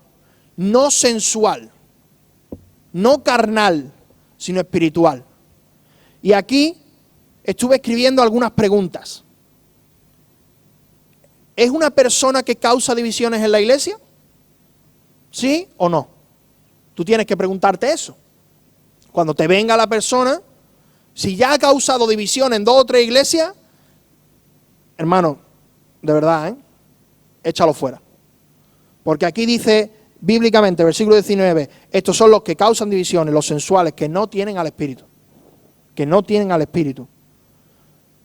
no sensual, no carnal, sino espiritual. Y aquí estuve escribiendo algunas preguntas. ¿Es una persona que causa divisiones en la iglesia? ¿Sí o no? Tú tienes que preguntarte eso. Cuando te venga la persona, si ya ha causado división en 2 o 3 iglesias, hermano, de verdad, échalo fuera. Porque aquí dice bíblicamente, versículo 19, estos son los que causan divisiones, los sensuales, que no tienen al Espíritu. Que no tienen al Espíritu.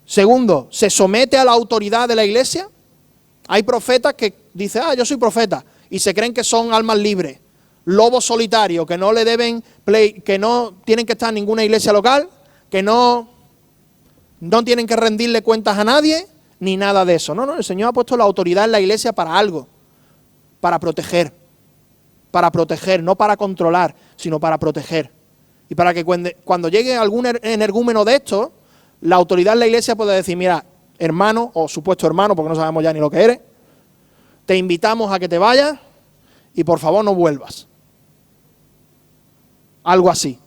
Segundo, ¿se somete a la autoridad de la iglesia? Hay profetas que dicen, yo soy profeta, y se creen que son almas libres, lobos solitarios, que no le deben, que no tienen que estar en ninguna iglesia local, que no tienen que rendirle cuentas a nadie, ni nada de eso. No, el Señor ha puesto la autoridad en la iglesia para algo, para proteger, no para controlar, sino para proteger. Y para que cuando llegue algún energúmeno de esto, la autoridad en la iglesia puede decir, mira, hermano o supuesto hermano, porque no sabemos ya ni lo que eres, te invitamos a que te vayas y por favor no vuelvas. Algo así.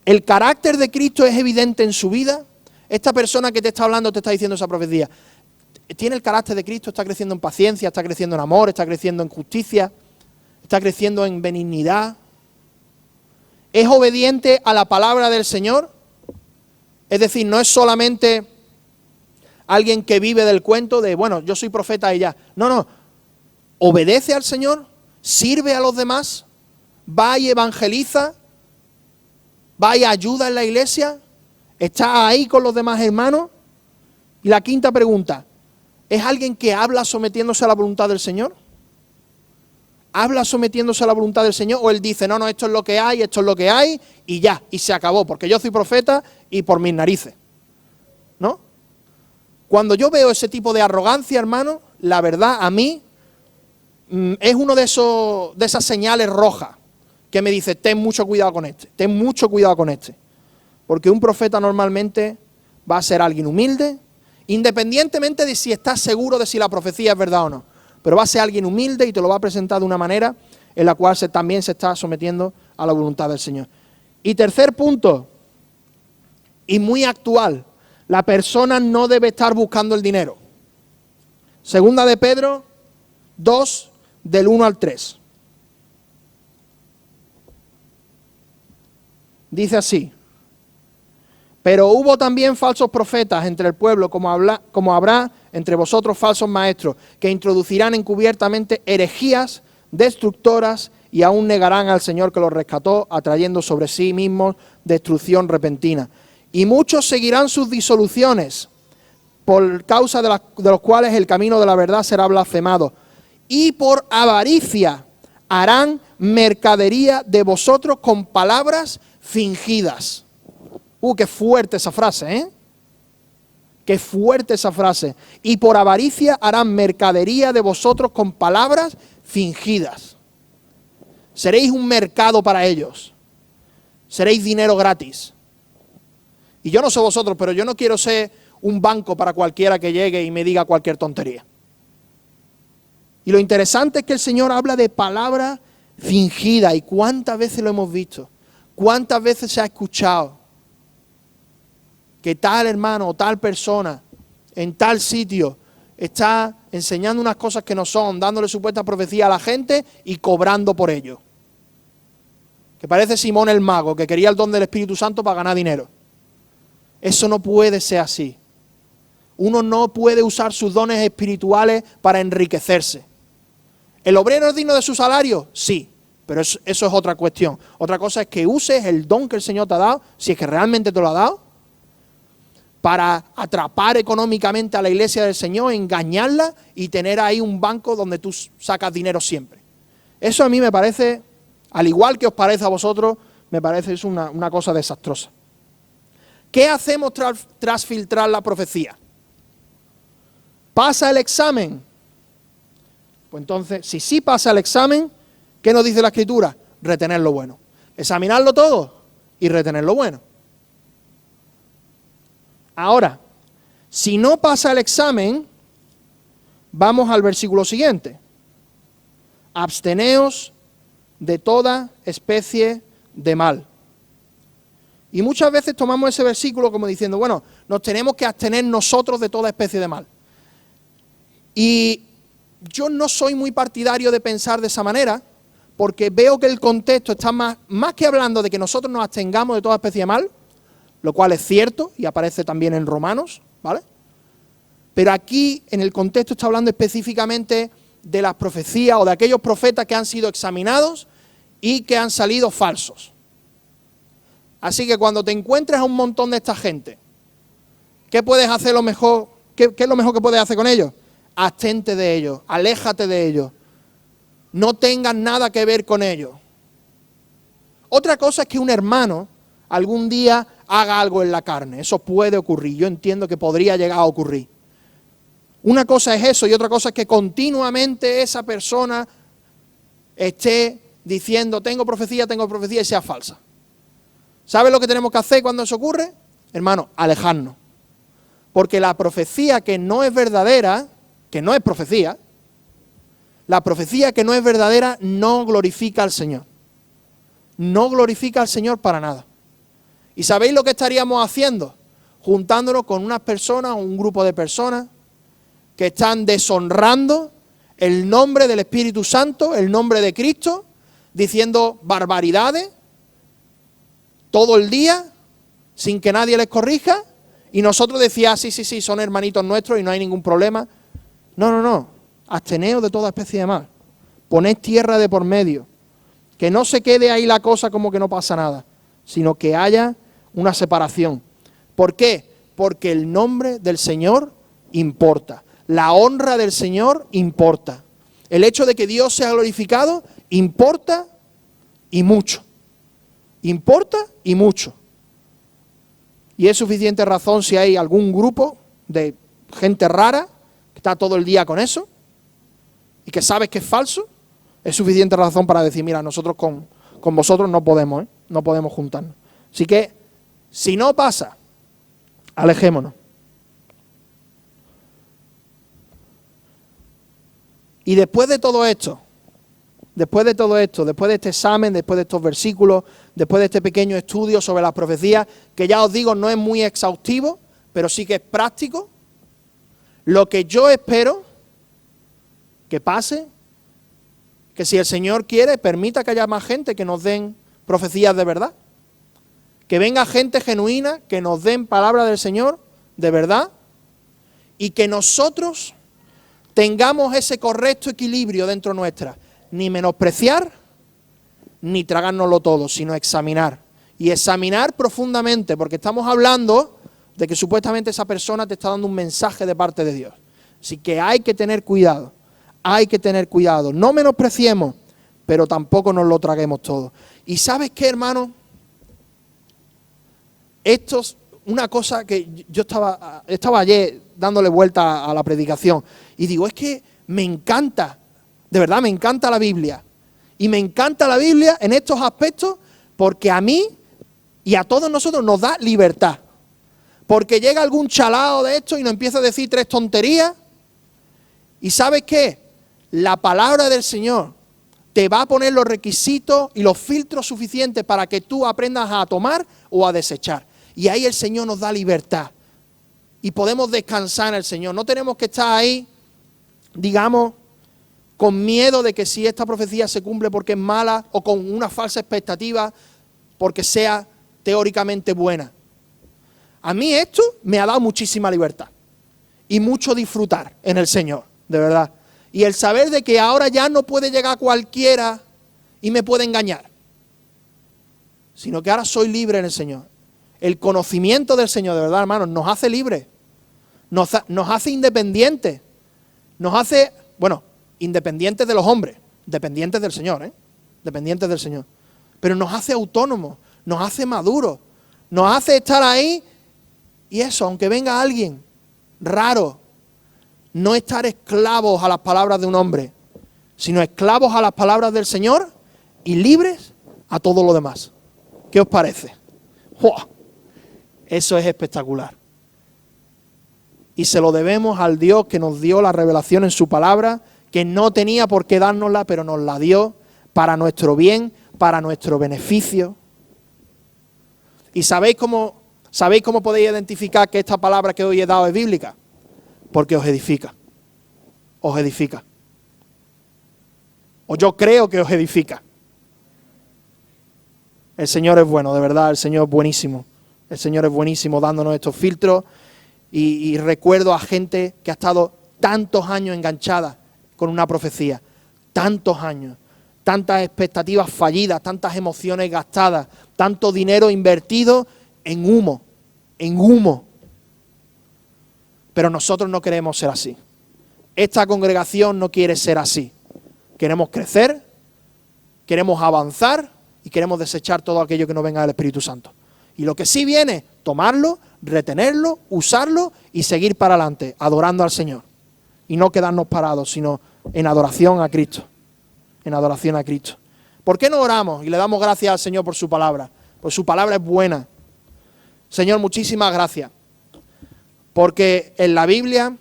El carácter de Cristo es evidente en su vida. Esta persona que te está hablando, te está diciendo esa profecía, tiene el carácter de Cristo, está creciendo en paciencia, está creciendo en amor, está creciendo en justicia, está creciendo en benignidad. ¿Es obediente a la palabra del Señor? Es decir, no es solamente alguien que vive del cuento de, bueno, yo soy profeta y ya. No. Obedece al Señor, sirve a los demás, va y evangeliza, va y ayuda en la iglesia, está ahí con los demás hermanos. Y la quinta pregunta, ¿es alguien que habla sometiéndose a la voluntad del Señor? ¿Habla sometiéndose a la voluntad del Señor? ¿O él dice, no, esto es lo que hay y ya, y se acabó, porque yo soy profeta y por mis narices? ¿No? Cuando yo veo ese tipo de arrogancia, hermano, la verdad a mí es uno de esas señales rojas que me dice, ten mucho cuidado con este. Porque un profeta normalmente va a ser alguien humilde, independientemente de si está seguro de si la profecía es verdad o no. Pero va a ser alguien humilde y te lo va a presentar de una manera en la cual también se está sometiendo a la voluntad del Señor. Y tercer punto, y muy actual, la persona no debe estar buscando el dinero. Segunda de Pedro 2, del 1 al 3. Dice así, pero hubo también falsos profetas entre el pueblo, como habrá entre vosotros falsos maestros, que introducirán encubiertamente herejías destructoras y aún negarán al Señor que los rescató, atrayendo sobre sí mismos destrucción repentina. Y muchos seguirán sus disoluciones, por causa de los cuales el camino de la verdad será blasfemado. Y por avaricia harán mercadería de vosotros con palabras fingidas. Qué fuerte esa frase, ¿eh? Qué fuerte esa frase. Y por avaricia harán mercadería de vosotros con palabras fingidas. Seréis un mercado para ellos. Seréis dinero gratis. Y yo no sé vosotros, pero yo no quiero ser un banco para cualquiera que llegue y me diga cualquier tontería. Y lo interesante es que el Señor habla de palabras fingidas. ¿Y cuántas veces lo hemos visto? ¿Cuántas veces se ha escuchado que tal hermano o tal persona en tal sitio está enseñando unas cosas que no son, dándole supuesta profecía a la gente y cobrando por ello? Que parece Simón el mago, que quería el don del Espíritu Santo para ganar dinero. Eso no puede ser así. Uno no puede usar sus dones espirituales para enriquecerse. ¿El obrero es digno de su salario? Sí, pero eso es otra cuestión. Otra cosa es que uses el don que el Señor te ha dado, si es que realmente te lo ha dado, para atrapar económicamente a la iglesia del Señor, engañarla y tener ahí un banco donde tú sacas dinero siempre. Eso a mí me parece, al igual que os parece a vosotros, me parece es una cosa desastrosa. ¿Qué hacemos tras filtrar la profecía? ¿Pasa el examen? Pues entonces, si sí pasa el examen, ¿qué nos dice la Escritura? Retener lo bueno. Examinarlo todo y retener lo bueno. Ahora, si no pasa el examen, vamos al versículo siguiente. Absteneos de toda especie de mal. Y muchas veces tomamos ese versículo como diciendo, bueno, nos tenemos que abstener nosotros de toda especie de mal. Y yo no soy muy partidario de pensar de esa manera, porque veo que el contexto está más que hablando de que nosotros nos abstengamos de toda especie de mal, lo cual es cierto y aparece también en Romanos, ¿vale? Pero aquí en el contexto está hablando específicamente de las profecías o de aquellos profetas que han sido examinados y que han salido falsos. Así que cuando te encuentres a un montón de esta gente, ¿qué puedes hacer lo mejor? ¿Qué es lo mejor que puedes hacer con ellos? Abstente de ellos, aléjate de ellos. No tengas nada que ver con ellos. Otra cosa es que un hermano algún día haga algo en la carne. Eso puede ocurrir. Yo entiendo que podría llegar a ocurrir. Una cosa es eso y otra cosa es que continuamente esa persona esté diciendo tengo profecía y sea falsa. ¿Sabes lo que tenemos que hacer cuando eso ocurre? Hermano, alejarnos. Porque la profecía que no es verdadera, que no es profecía, la profecía que no es verdadera no glorifica al Señor. No glorifica al Señor para nada. ¿Y sabéis lo que estaríamos haciendo? Juntándonos con unas personas o un grupo de personas que están deshonrando el nombre del Espíritu Santo, el nombre de Cristo, diciendo barbaridades todo el día sin que nadie les corrija y nosotros decíamos, sí, son hermanitos nuestros y no hay ningún problema. No. Absteneos de toda especie de mal. Poned tierra de por medio. Que no se quede ahí la cosa como que no pasa nada, sino que haya una separación. ¿Por qué? Porque el nombre del Señor importa. La honra del Señor importa. El hecho de que Dios sea glorificado importa y mucho. Importa y mucho. Y es suficiente razón si hay algún grupo de gente rara que está todo el día con eso y que sabes que es falso, es suficiente razón para decir, mira, nosotros con vosotros no podemos, no podemos juntarnos. Así que, si no pasa, alejémonos. Y después de todo esto, después de este examen, después de estos versículos, después de este pequeño estudio sobre las profecías, que ya os digo no es muy exhaustivo, pero sí que es práctico, lo que yo espero que pase, que si el Señor quiere, permita que haya más gente que nos den profecías de verdad. Que venga gente genuina, que nos den palabra del Señor de verdad y que nosotros tengamos ese correcto equilibrio dentro nuestra. Ni menospreciar, ni tragárnoslo todo, sino examinar. Y examinar profundamente, porque estamos hablando de que supuestamente esa persona te está dando un mensaje de parte de Dios. Así que hay que tener cuidado. Hay que tener cuidado. No menospreciemos, pero tampoco nos lo traguemos todo. ¿Y sabes qué, hermano? Esto es una cosa que yo estaba ayer dándole vuelta a la predicación y digo, es que me encanta, de verdad me encanta la Biblia. Y me encanta la Biblia en estos aspectos porque a mí y a todos nosotros nos da libertad. Porque llega algún chalao de esto y nos empieza a decir 3 tonterías. ¿Y sabes qué? La palabra del Señor te va a poner los requisitos y los filtros suficientes para que tú aprendas a tomar o a desechar. Y ahí el Señor nos da libertad. Y podemos descansar en el Señor. No tenemos que estar ahí, digamos, con miedo de que si esta profecía se cumple porque es mala o con una falsa expectativa porque sea teóricamente buena. A mí esto me ha dado muchísima libertad y mucho disfrutar en el Señor, de verdad. Y el saber de que ahora ya no puede llegar cualquiera y me puede engañar, sino que ahora soy libre en el Señor. El conocimiento del Señor, de verdad, hermanos, nos hace libres, nos hace independientes, nos hace, independientes de los hombres, Dependientes del Señor, ¿eh? Dependientes del Señor. Pero nos hace autónomos, nos hace maduros, nos hace estar ahí y eso, aunque venga alguien raro, no estar esclavos a las palabras de un hombre, sino esclavos a las palabras del Señor y libres a todo lo demás. ¿Qué os parece? ¡Wow! Eso es espectacular. Y se lo debemos al Dios que nos dio la revelación en su palabra, que no tenía por qué dárnosla, pero nos la dio para nuestro bien, para nuestro beneficio. ¿Y sabéis cómo podéis identificar que esta palabra que hoy he dado es bíblica? Porque os edifica. Os edifica. O yo creo que os edifica. El Señor es bueno, de verdad, el Señor es buenísimo. El Señor es buenísimo dándonos estos filtros. Y recuerdo a gente que ha estado tantos años enganchada con una profecía. Tantos años. Tantas expectativas fallidas, tantas emociones gastadas, tanto dinero invertido en humo. En humo. Pero nosotros no queremos ser así. Esta congregación no quiere ser así. Queremos crecer, queremos avanzar y queremos desechar todo aquello que no venga del Espíritu Santo. Y lo que sí viene, tomarlo, retenerlo, usarlo y seguir para adelante, adorando al Señor. Y no quedarnos parados, sino en adoración a Cristo. En adoración a Cristo. ¿Por qué no oramos y le damos gracias al Señor por su palabra? Pues su palabra es buena. Señor, muchísimas gracias. Porque en la Biblia,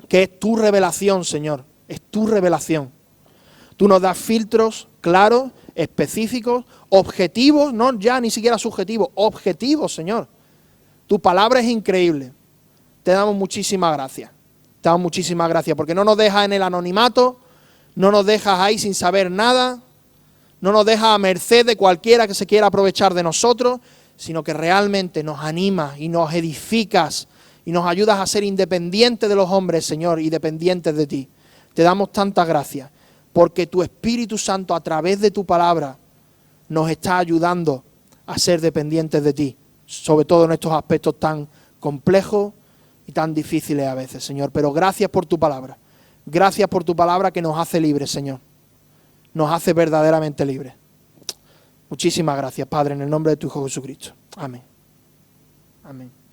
que es tu revelación, Señor, es tu revelación. Tú nos das filtros claros, específicos, objetivos, no ya ni siquiera subjetivos, objetivos, Señor. Tu palabra es increíble. Te damos muchísimas gracias. Te damos muchísimas gracias porque no nos dejas en el anonimato, no nos dejas ahí sin saber nada, no nos dejas a merced de cualquiera que se quiera aprovechar de nosotros, sino que realmente nos animas y nos edificas y nos ayudas a ser independientes de los hombres, Señor, y dependientes de ti. Te damos tantas gracias, porque tu Espíritu Santo a través de tu palabra nos está ayudando a ser dependientes de ti, sobre todo en estos aspectos tan complejos y tan difíciles a veces, Señor. Pero gracias por tu palabra. Gracias por tu palabra que nos hace libres, Señor. Nos hace verdaderamente libres. Muchísimas gracias, Padre, en el nombre de tu Hijo Jesucristo. Amén. Amén.